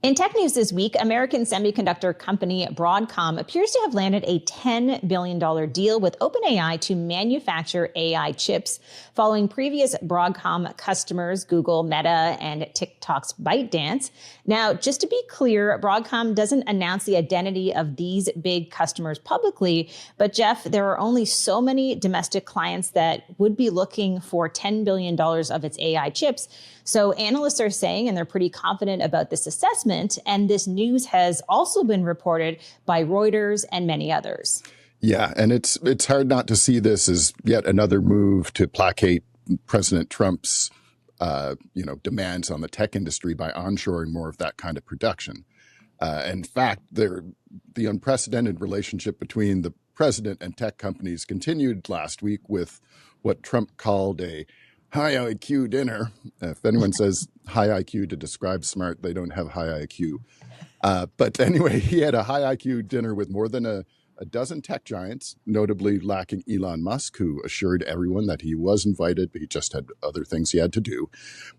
In tech news this week, American semiconductor company Broadcom appears to have landed a $10 billion deal with OpenAI to manufacture AI chips, following previous Broadcom customers, Google, Meta, and TikTok's ByteDance. Now, just to be clear, Broadcom doesn't announce the identity of these big customers publicly, but Jeff, there are only so many domestic clients that would be looking for $10 billion of its AI chips. So analysts are saying, and they're pretty confident about this assessment, and this news has also been reported by Reuters and many others. Yeah, and it's hard not to see this as yet another move to placate President Trump's demands on the tech industry by onshoring more of that kind of production. In fact, the unprecedented relationship between the president and tech companies continued last week with what Trump called a high IQ dinner. If anyone says high IQ to describe smart, they don't have high IQ. But anyway, he had a high IQ dinner with more than a dozen tech giants, notably lacking Elon Musk, who assured everyone that he was invited, but he just had other things he had to do.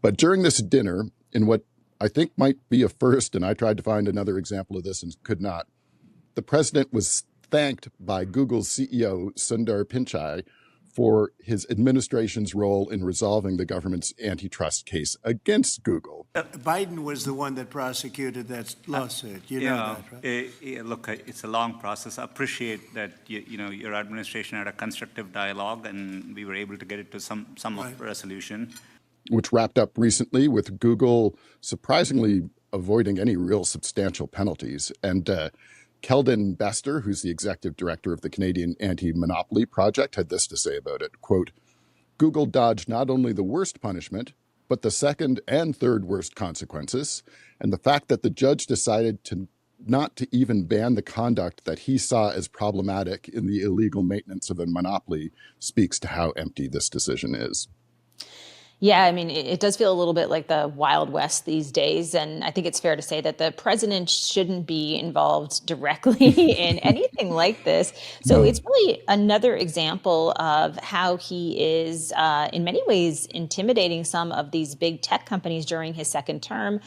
But during this dinner, in what I think might be a first, and I tried to find another example of this and could not, the president was thanked by Google's CEO, Sundar Pichai, for his administration's role in resolving the government's antitrust case against Google. Biden was the one that prosecuted that lawsuit. You know that, right? Look, it's a long process. I appreciate that your administration had a constructive dialogue, and we were able to get it to some of resolution. Which wrapped up recently with Google surprisingly avoiding any real substantial penalties. And Keldon Bester, who's the executive director of the Canadian Anti-Monopoly Project, had this to say about it, quote, Google dodged not only the worst punishment, but the second and third worst consequences. And the fact that the judge decided not to even ban the conduct that he saw as problematic in the illegal maintenance of a monopoly speaks to how empty this decision is. Yeah, I mean, it does feel a little bit like the Wild West these days. And I think it's fair to say that the president shouldn't be involved directly in anything like this. So it's really another example of how he is, in many ways, intimidating some of these big tech companies during his second term.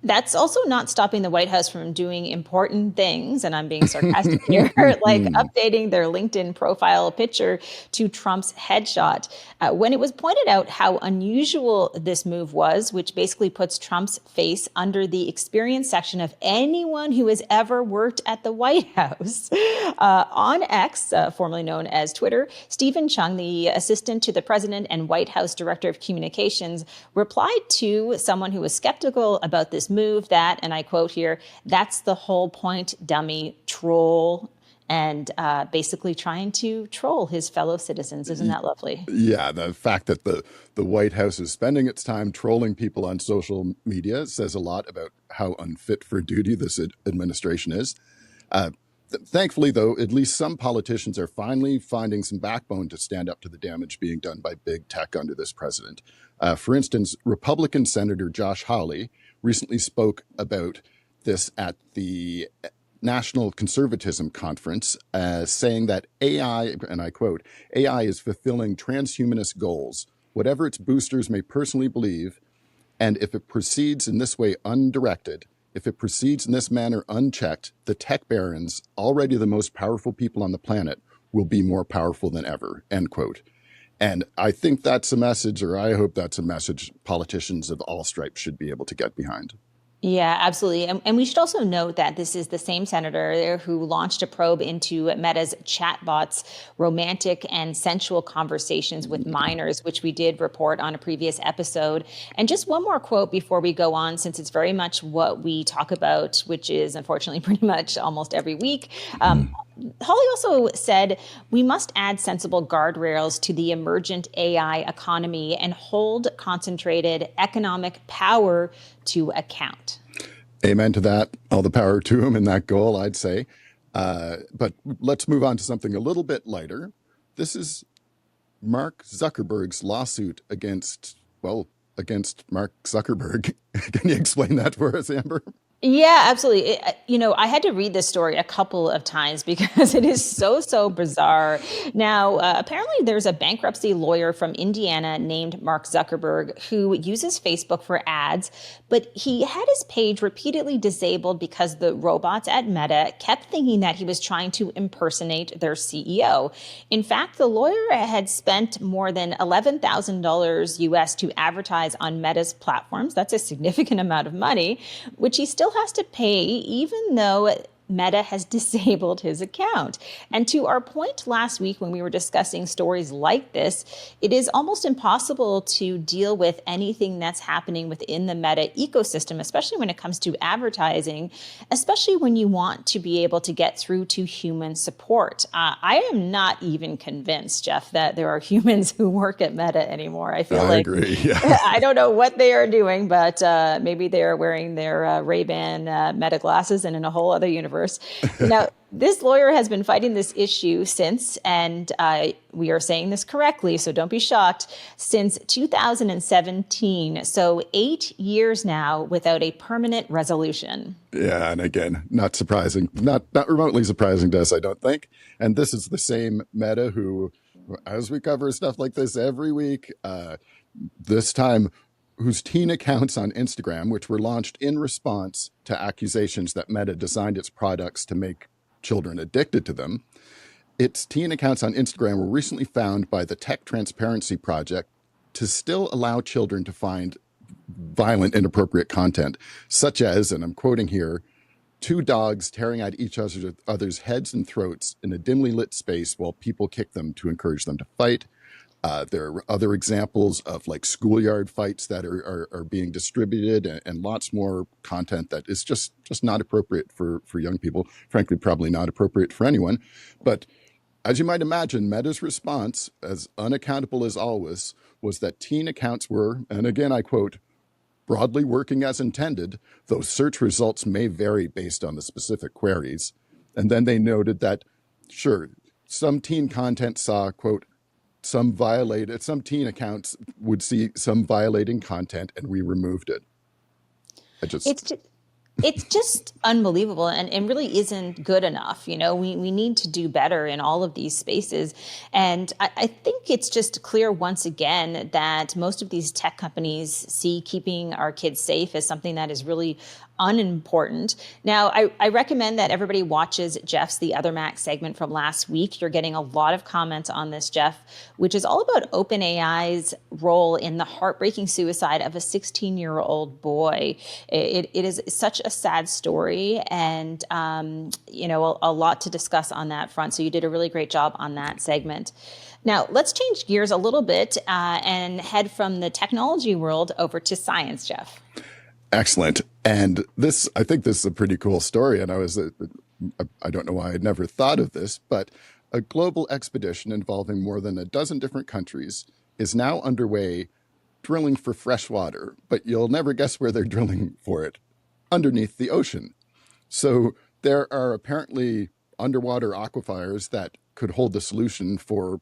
That's also not stopping the White House from doing important things, and I'm being sarcastic here, like updating their LinkedIn profile picture to Trump's headshot. When it was pointed out how unusual this move was, which basically puts Trump's face under the experience section of anyone who has ever worked at the White House. On X, formerly known as Twitter, Stephen Chung, the assistant to the president and White House director of communications, replied to someone who was skeptical about this move that, and I quote here, "That's the whole point, dummy, troll," and basically trying to troll his fellow citizens. Isn't that lovely? Yeah, the fact that the White House is spending its time trolling people on social media says a lot about how unfit for duty this administration is. Thankfully, though, at least some politicians are finally finding some backbone to stand up to the damage being done by big tech under this president. For instance, Republican Senator Josh Hawley recently spoke about this at the National Conservatism Conference, saying that AI, and I quote, AI is fulfilling transhumanist goals, whatever its boosters may personally believe, and if it proceeds in this way undirected, if it proceeds in this manner unchecked, the tech barons, already the most powerful people on the planet, will be more powerful than ever, end quote. And I think that's a message, or I hope that's a message politicians of all stripes should be able to get behind. Yeah, absolutely. And we should also note that this is the same senator who launched a probe into Meta's chatbots' romantic and sensual conversations with minors, which we did report on a previous episode. And just one more quote before we go on, since it's very much what we talk about, which is unfortunately pretty much almost every week. Hawley also said, we must add sensible guardrails to the emergent AI economy and hold concentrated economic power to account. Amen to that. All the power to him in that goal, I'd say. But let's move on to something a little bit lighter. This is Mark Zuckerberg's lawsuit against Mark Zuckerberg. Can you explain that for us, Amber? Yeah, absolutely. I had to read this story a couple of times because it is so bizarre. Now, apparently, there's a bankruptcy lawyer from Indiana named Mark Zuckerberg who uses Facebook for ads, but he had his page repeatedly disabled because the robots at Meta kept thinking that he was trying to impersonate their CEO. In fact, the lawyer had spent more than $11,000 US to advertise on Meta's platforms. That's a significant amount of money, which he still has to pay, even though Meta has disabled his account. And to our point last week when we were discussing stories like this, it is almost impossible to deal with anything that's happening within the Meta ecosystem, especially when it comes to advertising, especially when you want to be able to get through to human support. I am not even convinced, Jeff, that there are humans who work at Meta anymore. I feel I like agree. Yeah. I don't know what they are doing, but maybe they are wearing their Ray-Ban Meta glasses and in a whole other universe. Now, this lawyer has been fighting this issue since, and we are saying this correctly, so don't be shocked, since 2017. So 8 years now without a permanent resolution. Yeah, and again, not surprising, not remotely surprising to us, I don't think. And this is the same Meta who, as we cover stuff like this every week, this time, whose teen accounts on Instagram, which were launched in response to accusations that Meta designed its products to make children addicted to them. Its teen accounts on Instagram were recently found by the Tech Transparency Project to still allow children to find violent, inappropriate content, such as, and I'm quoting here, two dogs tearing at each other's heads and throats in a dimly lit space while people kick them to encourage them to fight. There are other examples of like schoolyard fights that are being distributed, and lots more content that is just not appropriate for young people. Frankly, probably not appropriate for anyone. But as you might imagine, Meta's response, as unaccountable as always, was that teen accounts were, and again I quote, broadly working as intended, though search results may vary based on the specific queries. And then they noted that, sure, some teen content saw, quote, some teen accounts would see some violating content, and we removed it. It's just unbelievable and really isn't good enough. We need to do better in all of these spaces. And I think it's just clear once again that most of these tech companies see keeping our kids safe as something that is really unimportant. Now, I recommend that everybody watches Jeff's The Other Mac segment from last week. You're getting a lot of comments on this, Jeff, which is all about OpenAI's role in the heartbreaking suicide of a 16-year-old boy. It is such a sad story, and a lot to discuss on that front. So you did a really great job on that segment. Now, let's change gears a little bit and head from the technology world over to science, Jeff. Excellent. And I think this is a pretty cool story. And I don't know why I'd never thought of this, but a global expedition involving more than a dozen different countries is now underway drilling for fresh water, but you'll never guess where they're drilling for it, underneath the ocean. So there are apparently underwater aquifers that could hold the solution for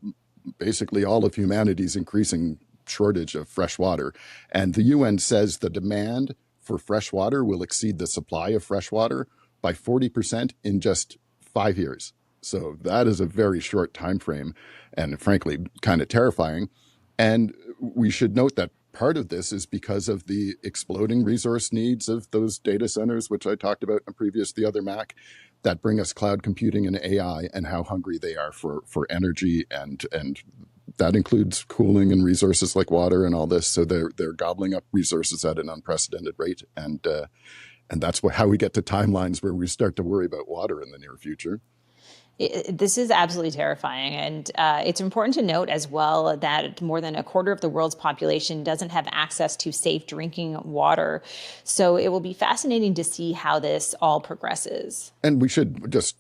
basically all of humanity's increasing shortage of fresh water. And the UN says the demand for fresh water will exceed the supply of fresh water by 40% in just 5 years. So that is a very short time frame, and frankly, kind of terrifying. And we should note that part of this is because of the exploding resource needs of those data centers, which I talked about in The Other Mac, that bring us cloud computing and AI, and how hungry they are for energy, and that includes cooling and resources like water and all this. So they're gobbling up resources at an unprecedented rate, and that's how we get to timelines where we start to worry about water in the near future. This is absolutely terrifying. And it's important to note as well that more than a quarter of the world's population doesn't have access to safe drinking water. So it will be fascinating to see how this all progresses. And we should, just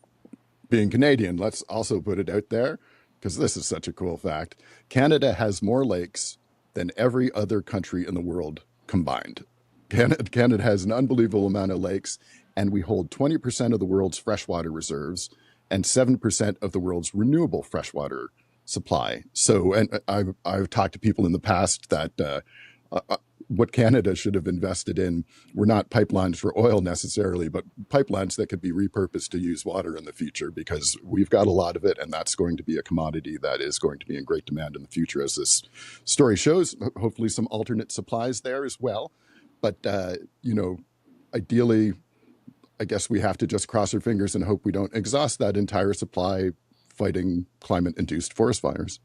being Canadian, let's also put it out there, because this is such a cool fact. Canada has more lakes than every other country in the world combined. Canada has an unbelievable amount of lakes, and we hold 20% of the world's freshwater reserves and 7% of the world's renewable freshwater supply. So, and I've talked to people in the past that what Canada should have invested in were not pipelines for oil necessarily, but pipelines that could be repurposed to use water in the future, because we've got a lot of it, and that's going to be a commodity that is going to be in great demand in the future, as this story shows. Hopefully some alternate supplies there as well. But, ideally, I guess we have to just cross our fingers and hope we don't exhaust that entire supply fighting climate-induced forest fires.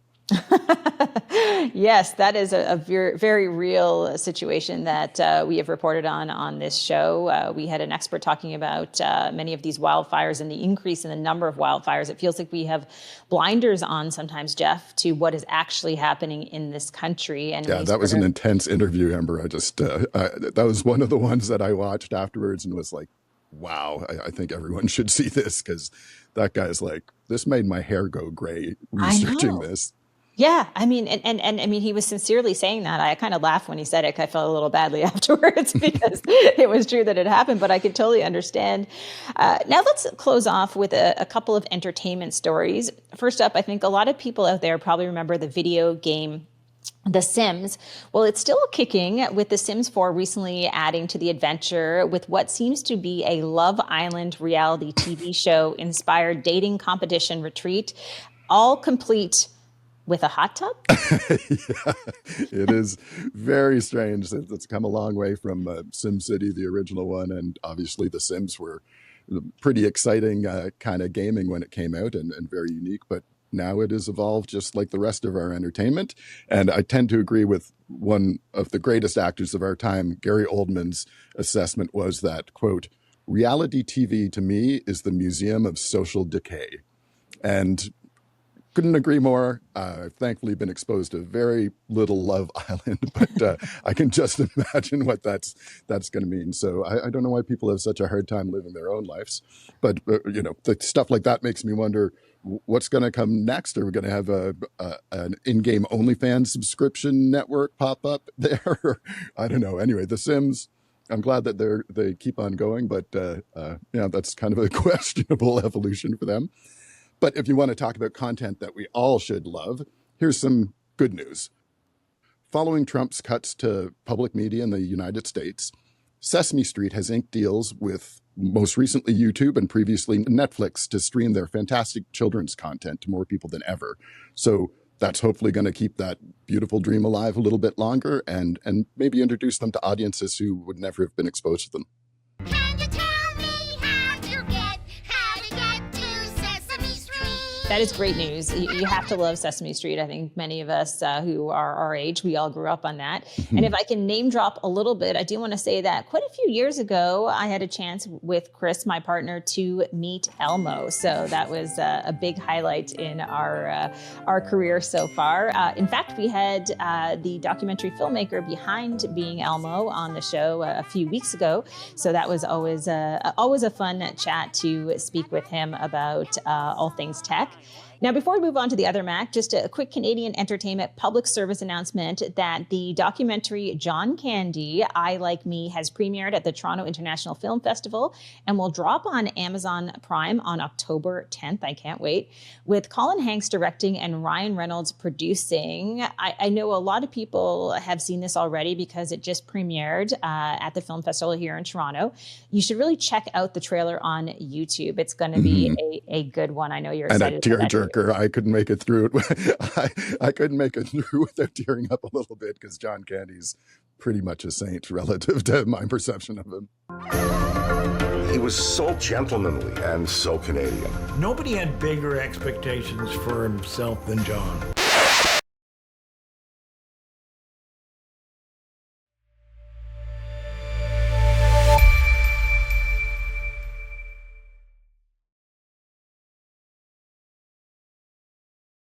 Yes, that is a very, very real situation that we have reported on this show. We had an expert talking about many of these wildfires and the increase in the number of wildfires. It feels like we have blinders on sometimes, Jeff, to what is actually happening in this country. And yeah, that was an intense interview, Amber. That was one of the ones that I watched afterwards and was like, wow, I think everyone should see this, because that guy's like, this made my hair go gray researching this. Yeah, I mean, and I mean, he was sincerely saying that. I kind of laughed when he said it. I felt a little badly afterwards because it was true that it happened, but I could totally understand. Now let's close off with a couple of entertainment stories. First up, I think a lot of people out there probably remember the video game The Sims. Well, it's still kicking, with The Sims 4 recently adding to the adventure with what seems to be a Love Island reality TV show inspired dating competition retreat, all complete with a hot tub? Yeah, it is very strange. It's come a long way from SimCity, the original one, and obviously The Sims were pretty exciting kind of gaming when it came out, and very unique, but now it has evolved just like the rest of our entertainment. And I tend to agree with one of the greatest actors of our time. Gary Oldman's assessment was that, quote, reality TV to me is the museum of social decay. And couldn't agree more. I've thankfully been exposed to very little Love Island, but I can just imagine what that's going to mean. So I don't know why people have such a hard time living their own lives. But, the stuff like that makes me wonder, what's going to come next? Are we going to have an in-game OnlyFans subscription network pop up there? I don't know. Anyway, The Sims, I'm glad that they keep on going, but that's kind of a questionable evolution for them. But if you want to talk about content that we all should love, here's some good news. Following Trump's cuts to public media in the United States, Sesame Street has inked deals with most recently YouTube and previously Netflix to stream their fantastic children's content to more people than ever. So that's hopefully going to keep that beautiful dream alive a little bit longer, and maybe introduce them to audiences who would never have been exposed to them. Can you tell me how to get to Sesame Street? That is great news. You have to love Sesame Street. I think many of us who are our age, we all grew up on that. And if I can name drop a little bit, I do want to say that quite a few years ago, I had a chance with Chris, my partner, to meet Elmo. So that was a big highlight in our career so far. In fact, we had the documentary filmmaker behind being Elmo on the show a few weeks ago. So that was always a fun chat to speak with him about all things tech. Now, before we move on to the other Mac, just a quick Canadian entertainment public service announcement that the documentary John Candy, I Like Me, has premiered at the Toronto International Film Festival and will drop on Amazon Prime on October 10th. I can't wait. With Colin Hanks directing and Ryan Reynolds producing. I know a lot of people have seen this already because it just premiered at the film festival here in Toronto. You should really check out the trailer on YouTube. It's going to be a good one. I know you're excited. And a tearjerker. I couldn't make it through it. I couldn't make it through without tearing up a little bit, because John Candy's pretty much a saint relative to my perception of him. He was so gentlemanly and so Canadian. Nobody had bigger expectations for himself than John.